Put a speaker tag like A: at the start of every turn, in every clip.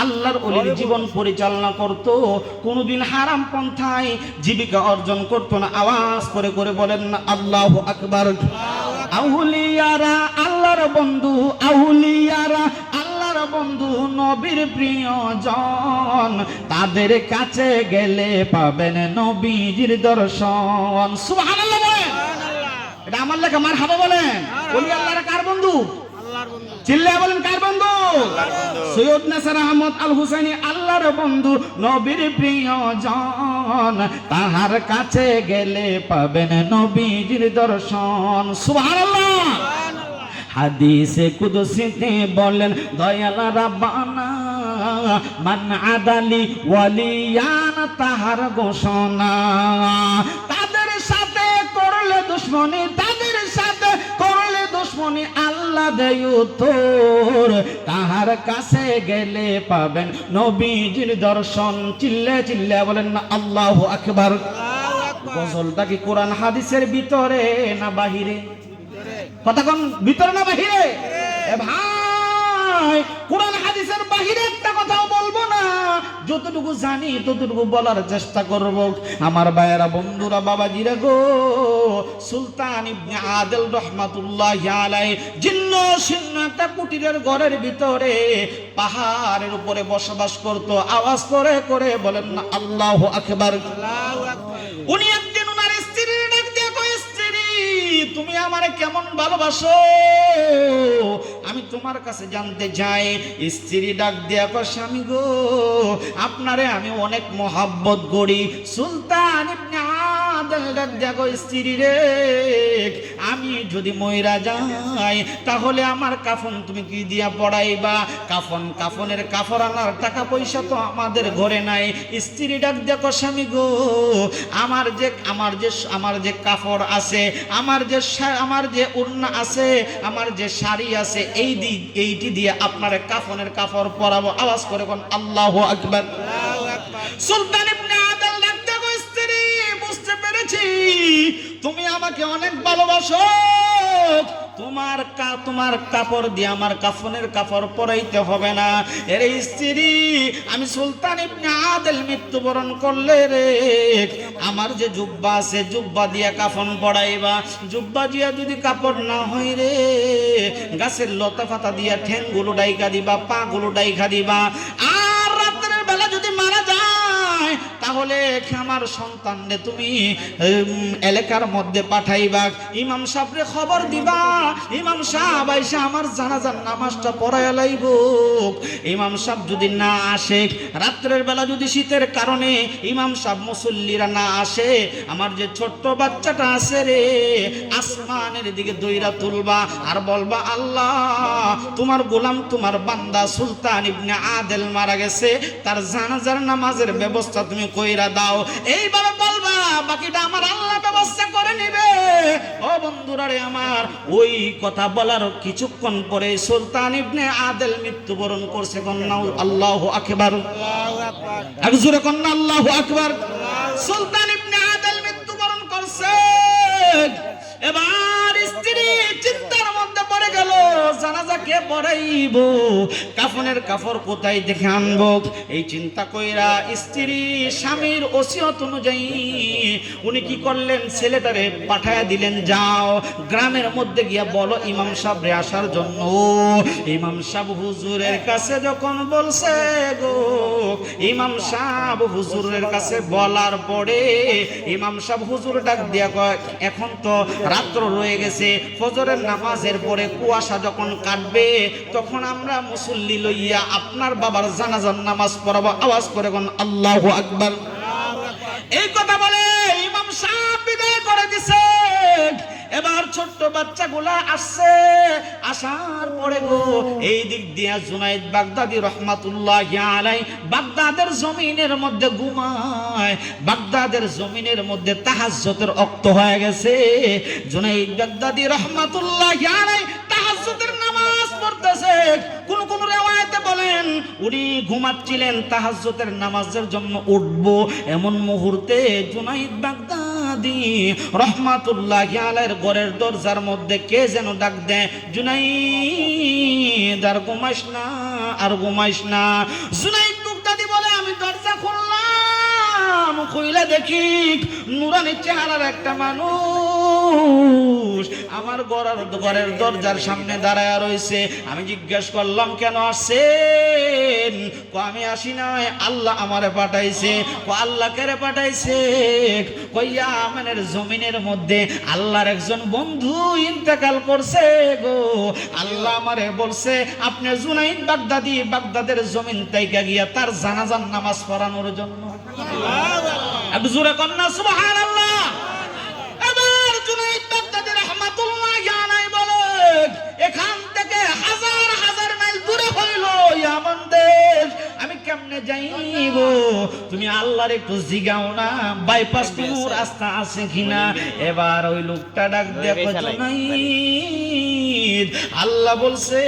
A: আল্লাহর ওলির জীবন পরিচালনা করত, কোনোদিন হারাম পন্থায় জীবিকা অর্জন করত না। আওয়াজ করে করে বলেন না আল্লাহু আকবার। আউলিয়ারা আল্লাহর বন্ধু, আউলিয়ারা আল্লাহর বন্ধু, নবীর প্রিয়জন, তাদের কাছে গেলে পাবেন নবীজির দর্শন। সুবহানাল্লাহ বলেন। এটা আমার লেখা, মারহাবা বলেন। ওলি আল্লাহর কার বন্ধু? চিল্লায়া বলেন কার বন্ধু? সৈয়দ নাসির আহমদ আল হুসাইনি আল্লাহর বন্ধু, নবীর প্রিয়জন, তাহার কাছে গেলে পাবেন নবীজির দর্শন। সুবহানাল্লাহ। হাদিসে কুদসিতে বলেন দয়াল রাব্বানা মান আদালি ওয়ালিয়ান, তাহার ঘোষণা, তাদের সাথে করলে দুশমনি, তাদের সাথে করলে দুশমনি আল্লাহ দেয় উত্তর, তাহার কাছে গেলে পাবেন নবীজির দর্শন। চিল্লে চিল্লে বলেন না আল্লাহু আকবার। গজলটা কি কোরআন হাদিসের ভিতরে না বাহিরে? কথা কোন, ভিতরে না বাহিরে? এ ভাই, কোরআন হাদিসের বাহিরে একটা কথাও বলবো না, যতটুকু জানি ততটুকু বলার চেষ্টা করব। আমার ভাইয়েরা, বন্ধুরা, বাবাজিরা গো, সুলতান ইবনে আদিল রহমাতুল্লাহি আলাইহি জিন্ন শীর্ণ একটা কুটিরের ঘরের ভিতরে পাহাড়ের উপরে বসবাস করত। আওয়াজ করে করে বলেন না আল্লাহু আকবার। উনি একদিন ওনার স্ত্রীর ডাক দিয়ে কয়, স্ত্রী তুমি আমারে কেমন ভালোবাসো, আমি তোমার কাছে জানতে চাই। স্ত্রী ডাক দিয়া কয়, স্বামী গো, আপনারে আমি অনেক মহব্বত করি। সুলতান ইবনে আদিল ডাক দিয়া কয়, স্ত্রী রে, আমি যদি মইরা যাই তাহলে আমার কাফন তুমি কি দিয়া পড়াইবা? কাফনের কাপড় আনার টাকা পয়সা তো আমাদের ঘরে নাই। স্ত্রী ডাক দিয়া কয়, স্বামী গো, আমার যে কাপড় আছে, আমার যে ওড়না আছে, আমার যে শাড়ি আছে, এইটি দিয়ে আপনার কাফনের কাপড় পরাবো। আওয়াজ করে কোন আল্লাহু আকবার। সুলতান ইবনে আদিল ডাক দিয়া কয়, স্ত্রী বুঝতে পেরেছি তুমি আমাকে অনেক ভালোবাসো, তোমার কাপড় দিয়ে আমার কাফনের কাপড় পরাইতে হবে না। এর স্ত্রী, আমি সুলতান ইবনে আদিল মৃত্যুবরণ করলে রে, আমার যে জুব্বা আছে, জুব্বা দিয়া কাফন পরাইবা। জুব্বা দিয়া যদি কাপড় না হয় রে, গাছের লতা পাতা দিয়া ঠ্যাংগুলো ডাইকা দিবা, পা গুলো ডাইকা দিবা। আর রাতের বেলা যদি মারা যায় তাহলে আমার সন্তানরে তুমি এলাকার মধ্যে পাঠাইবা, ইমাম সাহেবরে খবর দিবা, ইমাম সাহেব আইসা আমার জানাজার নামাজটা পড়াইয়া লাইব। ইমাম সাহেব যদি না আসে, রাত্রের বেলা যদি শীতের কারণে ইমাম সাহেব মুসল্লিরা না আসে, আমার যে ছোট্ট বাচ্চাটা আছে রে, আসমানের দিকে দইরা তুলবা আর বলবা, আল্লাহ তোমার গোলাম, তোমার বান্দা সুলতান ইবনে আদিল মারা গেছে, তার জানাজার নামাজের ব্যবস্থা তুমি কইরা দাও। এইভাবে বলবা, বাকিটা আমার আল্লাহ ব্যবস্থা করে নিবে। ও বন্ধুরা রে আমার, ওই কথা বলার কিছুক্ষণ পরে সুলতান ইবনে আদিল মৃত্যুবরণ করছে। কন্যা আল্লাহু আকবার। আর জোরে কন্যা আল্লাহু আকবার। সুলতান ইবনে আদিল মৃত্যুবরণ করছে। এবার স্ত্রী চিন্তার মধ্যে পড়ে গেল, জানাজা কে পড়াইব, কাফনের কাপড় কোথায় দেখে আনবো। এই চিন্তা কইরা স্ত্রী স্বামীর ওসিয়ত অনুযায়ী উনি কি করলেন, ছেলেটারে পাঠায়া দিলেন, যাও গ্রামের মধ্যে গিয়া বলো ইমাম সাহেবরে আসার জন্য। ইমাম সাহেব হুজুরের কাছে যখন বলছে গো, ইমাম সাহেব হুজুরের কাছে বলার পরে ইমাম সাহেব হুজুর ডাক দিয়া কয়, এখন তো রাত্র রয়ে গেছে, ফজরের নামাজের পরে কুয়াশা যখন কাটবে তখন আমরা মুসল্লি লইয়া আপনার বাবার জানাজার নামাজ পড়াবো। আওয়াজ করে কোন আল্লাহু আকবার। এই কথা বলে ইমাম সাহেব বিদায় করে দিছে। এবার ছোট্ট বাচ্চাগুলা আসছে, আসার পরে গো এই দিক দিয়া জুনাইদ বাগদাদি রহমাতুল্লাহি আলাইহি বাগদাদের জমিনের মধ্যে ঘুমায়। বাগদাদের জমিনের মধ্যে তাহাজ্জুদের ওয়াক্ত হয়ে গেছে। জুনাইদ বাগদাদি রহমাতুল্লাহি আলাইহি তাহাজ্জুদের নামাজ পড়তেছে। কোন কোন riwayate বলেন উনি ঘুমাচ্ছিলেন, তাহাজ্জুদের নামাজের জন্য উঠবো, এমন মুহূর্তে জুনাইদ বাগদাদি মাহমুদি রহমাতুল্লাহি আলাইহির ঘরের দরজার মধ্যে কে যেন ডাক দেয়, জুনাইদ আর ঘুমাইস না, আর ঘুমাইস না। জুনাইদ বাগদাদি বলে আমি দরজা খুললাম, খুইলা দেখি নুরানি চেহারার একটা মানুষ আমার ঘরের দরজার সামনে দাঁড়ায় রয়েছে। আমি জিজ্ঞেস করলাম কেন আসছেন? আমি আসি নাই, আল্লাহ আমারে পাঠাইছে। আল্লাহ কেরে পাঠাইছে? কইয়া আমাদের জমিনের মধ্যে আল্লাহর একজন বন্ধু ইন্তেকাল করছে গো। আল্লাহ আমারে বলছে আপনি জুনাইদ বাগদাদি বাগদাদের জমিন তাইকা গিয়া তার জানাজার নামাজ পড়ানোর জন্য। একটু জোরে কন্যা সুবহানাল্লাহ। এবার জুনাইদ বাগদাদি রাহমাতুল্লাহি আলাইহি বলে এখান থেকে হাজার হাজার মাইল দূরে হইল ইয়ামান দেশ, আমি কেমনে যাইব? তুমি আল্লাহর একটু জিগাও না বাইপাস কোনো রাস্তা আছে কিনা। এবার ওই লোকটা ডাক দেখো, জুনাইদ আল্লাহ বলছে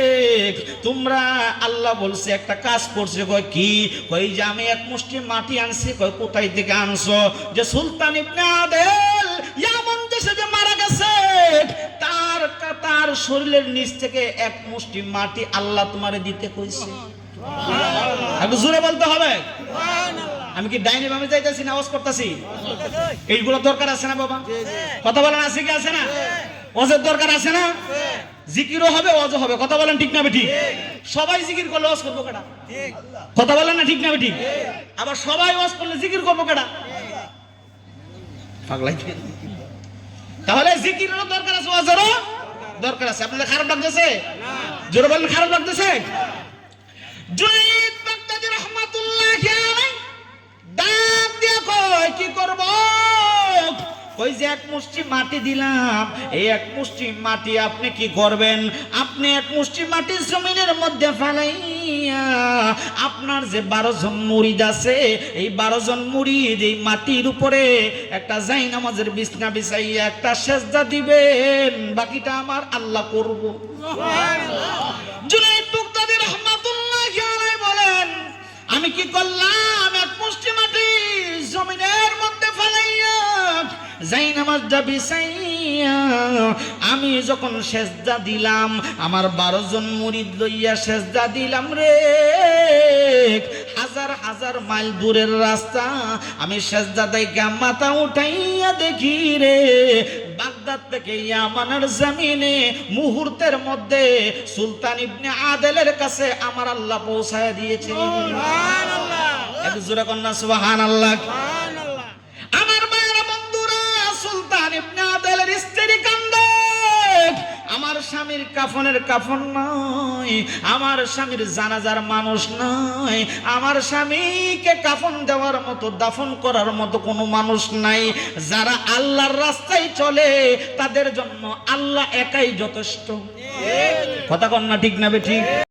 A: তোমরা, আল্লাহ বলছে একটা কাজ করছে। কয় কি? কই যে আমি এক মুষ্টি মাটি আনছি। কয় কোথায় থেকে আনছো? যে সুলতান ইবনে আদেল ইয়ামান দেশে যে মারা গেছে তার শরীরের নিচ থেকে এক মুষ্টি মাটি আল্লাহ তোমারে দিতে কইছে। একটু জোরে বলতে হবে। আমি কি ডাইনি বামে যাইতাছি না আওয়াজ করতেছি? এইগুলো দরকার আছে না বাবা? কথা বলেন আছে কি আছে না? ওয়াজের দরকার আছে না? জিকিরও হবে ওয়াজও হবে। কথা বলেন ঠিক না বেঠিক? সবাই জিকির করলে ওয়াজ করবো কেডা? কথা বলেন না ঠিক না বেঠিক? আবার সবাই ওয়াজ করলে জিকির করবো কেডা? পাগলাই। তাহলে জিকিরেরও দরকার আছে, ওয়াজেরও দরকার আছে। আপনাদের খারাপ লাগতেছে? জোরে বলেন খারাপ লাগতেছে? জুনাইদ বাগদাদি রাহমাতুল্লাহি আলাইহি ডাক দিয়া কয় কি করব? কই যে এক মুষ্টি মাটি দিলাম, এই এক মুষ্টি মাটি আপনি কি করবেন? আপনি এক মুষ্টি মাটি জমিনের মধ্যে ফেলাইয়া আপনার যে 12 জন মুরিদ আছে এই 12 জন মুরিদ এই মাটির উপরে একটা জায়নামাজের বিছনা বিছাইয়া একটা সেজদা দিবেন, বাকিটা আমার আল্লাহ করব। সুবহানাল্লাহ। জুনাইদ বাগদাদি রাহমাতুল্লাহি আলাইহি বলেন আমি কি করলাম? এক মুষ্টি মাটি জমিনের মধ্যে ফেলাইয়া জায়নামাজটা বিছাইয়া আমি যখন সেজদা দিলাম, আমার 12 জন মুরিদ লইয়া সেজদা দিলাম রে। হাজার হাজার মাইল দূরের রাস্তা, আমি সেজদা দেইখা মাথা উঠাইয়া দেখি রে বাগদাদ থেকে ইয়ামানের জমিনে মুহূর্তের মধ্যে সুলতান ইবনে আদেলের কাছে আমার আল্লাহ পৌঁছায় দিয়েছে। সুবহানাল্লাহ। এক জোরে কন্যা সুবহানাল্লাহ। আমার মায়েরা বন্ধুরা, সুলতান ইবনে আদেলের স্ত্রী কান্দে, আমার স্বামীর কাফনের কাফন নয়, আমার স্বামীর জানাজার মানুষ নয়, আমার স্বামীকে কাফন দেওয়ার মতো দাফন করার মতো কোনো মানুষ নাই। যারা আল্লাহর রাস্তায় চলে তাদের জন্য আল্লাহ একাই যথেষ্ট। কথা কন না ঠিক না বেঠিক?